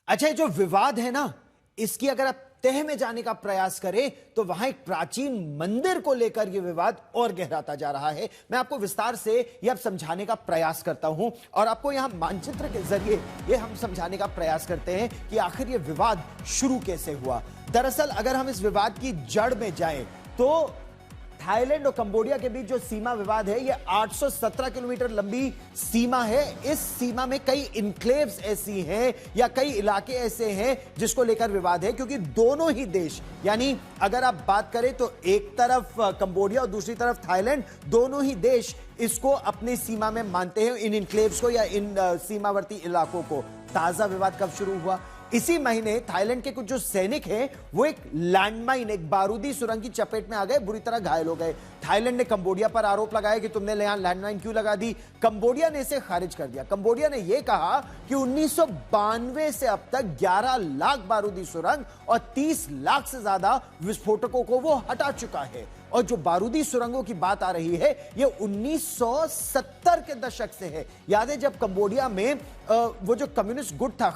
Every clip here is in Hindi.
अच्छा, ये जो विवाद है ना, इसकी अगर आप तह में जाने का प्रयास करें तो वहां एक प्राचीन मंदिर को लेकर यह विवाद और गहराता जा रहा है। मैं आपको विस्तार से यह अब समझाने का प्रयास करता हूं और आपको यहां मानचित्र के जरिए यह हम समझाने का प्रयास करते हैं कि आखिर यह विवाद शुरू कैसे हुआ। दरअसल अगर हम इस विवाद की जड़ में जाएं तो थाईलैंड और कंबोडिया के बीच जो सीमा विवाद है, यह 817 किलोमीटर लंबी सीमा है। इस सीमा में कई इनक्लेव्स ऐसी हैं या कई इलाके ऐसे हैं जिसको लेकर विवाद है, क्योंकि दोनों ही देश, यानी अगर आप बात करें तो एक तरफ कंबोडिया और दूसरी तरफ थाईलैंड, दोनों ही देश इसको अपनी सीमा में मानते हैं, इन इनक्लेव्स को या इन सीमावर्ती इलाकों को। ताजा विवाद कब शुरू हुआ? इसी महीने थाईलैंड के कुछ जो सैनिक हैं वो एक लैंडमाइन, एक बारूदी सुरंग की चपेट में आ गए, बुरी तरह घायल हो गए। थाईलैंड ने कंबोडिया पर आरोप लगाया कि तुमने यहां लैंडमाइन क्यों लगा दी। कंबोडिया ने इसे खारिज कर दिया। कंबोडिया ने यह कहा कि 1992 से अब तक 11 लाख बारूदी सुरंग और 30 लाख से ज्यादा विस्फोटकों को वो हटा चुका है। और जो बारूदी सुरंगों की बात आ रही है ये 1970 के दशक से है। याद है जब कंबोडिया में वो जो कम्युनिस्ट गुट था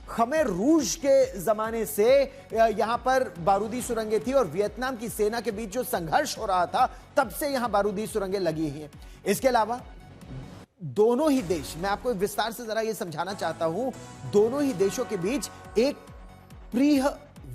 खमेर रूज के जमाने से यहां पर बारूदी सुरंगें थी और वियतनाम की सेना के बीच जो संघर्ष हो रहा था तब से यहां बारूदी सुरंगें लगी हैं। इसके अलावा दोनों ही देश, मैं आपको विस्तार से जरा यह समझाना चाहता हूं, दोनों ही देशों के बीच एक प्रिय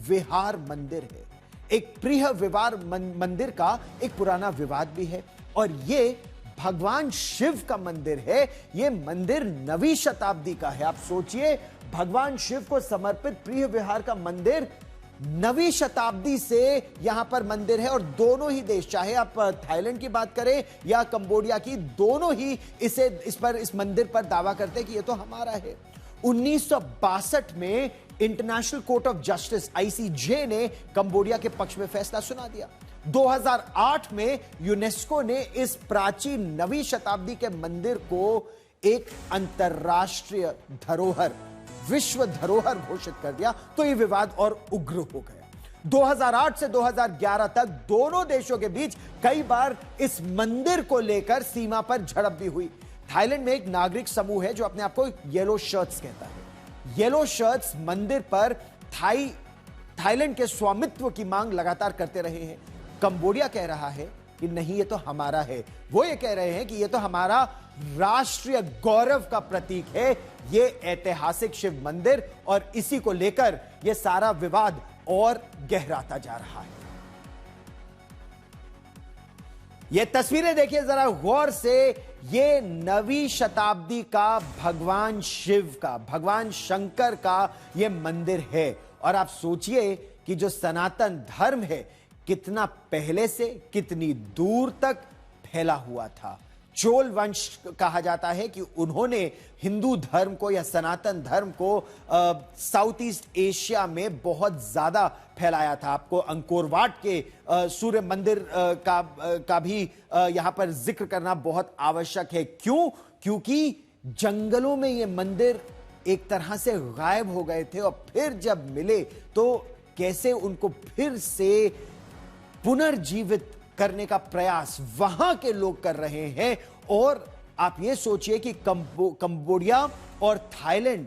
विहार मंदिर है। एक प्रिय विहार मंदिर का एक पुराना विवाद भी है और यह भगवान शिव का मंदिर है। यह मंदिर 9वीं शताब्दी का है। आप सोचिए, भगवान शिव को समर्पित प्रिय विहार का मंदिर 9वीं शताब्दी से यहां पर मंदिर है और दोनों ही देश, चाहे आप थाईलैंड की बात करें या कंबोडिया की, दोनों ही इस मंदिर पर दावा करते हैं कि यह तो हमारा है। 1962 में international court of justice ICJ ने कंबोडिया के पक्ष में फैसला सुना दिया। 2008 में यूनेस्को ने इस प्राचीन 9वीं शताब्दी के मंदिर को एक अंतरराष्ट्रीय धरोहर, विश्व धरोहर घोषित कर दिया, तो यह विवाद और उग्र हो गया। 2008 से 2011 तक दोनों देशों के बीच कई बार इस मंदिर को लेकर सीमा पर झड़प भी हुई। थाईलैंड में एक नागरिक समूह है जो अपने आप को येलो शर्ट्स कहता है। येलो शर्ट्स मंदिर पर थाईलैंड के स्वामित्व की मांग लगातार करते रहे हैं। कंबोडिया कह रहा है कि नहीं, ये तो हमारा है। वो ये कह रहे हैं कि ये तो हमारा राष्ट्रीय गौरव का प्रतीक है, ये ऐतिहासिक शिव मंदिर, और इसी को लेकर ये सारा विवाद और गहराता जा रहा है। ये तस्वीरें देखिए जरा गौर से। ये 9वीं शताब्दी का भगवान शिव का, भगवान शंकर का ये मंदिर है। और आप सोचिए कि जो सनातन धर्म है कितना पहले से कितनी दूर तक फैला हुआ था। चोल वंश कहा जाता है कि उन्होंने हिंदू धर्म को या सनातन धर्म को साउथ ईस्ट एशिया में बहुत ज्यादा फैलाया था। आपको अंकोरवाट के सूर्य मंदिर का भी यहां पर जिक्र करना बहुत आवश्यक है। क्यों? क्योंकि जंगलों में ये मंदिर एक तरह से गायब हो गए थे और फिर जब मिले तो कैसे उनको फिर से पुनर्जीवित करने का प्रयास वहां के लोग कर रहे हैं। और आप यह सोचिए कि कंबोडिया और थाईलैंड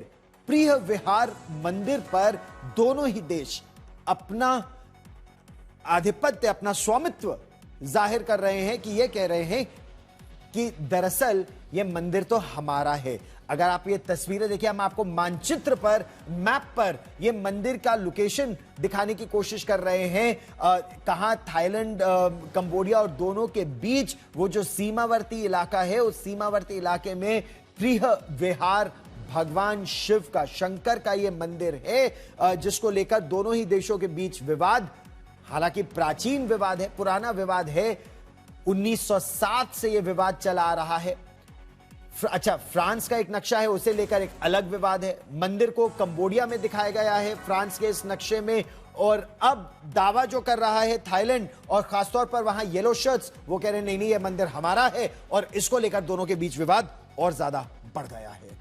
प्रिय विहार मंदिर पर दोनों ही देश अपना आधिपत्य, अपना स्वामित्व जाहिर कर रहे हैं कि यह कह रहे हैं कि दरअसल यह मंदिर तो हमारा है। अगर आप ये तस्वीरें देखिए, हम आपको मानचित्र पर, मैप पर ये मंदिर का लोकेशन दिखाने की कोशिश कर रहे हैं। कहां थाईलैंड, कंबोडिया और दोनों के बीच वो जो सीमावर्ती इलाका है, उस सीमावर्ती इलाके में प्रिय विहार भगवान शिव का, शंकर का ये मंदिर है, जिसको लेकर दोनों ही देशों के बीच विवाद, हालांकि प्राचीन विवाद है, पुराना विवाद है। 1907 से यह विवाद चला आ रहा है। अच्छा, फ्रांस का एक नक्शा है, उसे लेकर एक अलग विवाद है। मंदिर को कंबोडिया में दिखाया गया है फ्रांस के इस नक्शे में, और अब दावा जो कर रहा है थाईलैंड और खासतौर पर वहां येलो शर्ट्स, वो कह रहे हैं नहीं नहीं, ये मंदिर हमारा है, और इसको लेकर दोनों के बीच विवाद और ज्यादा बढ़ गया है।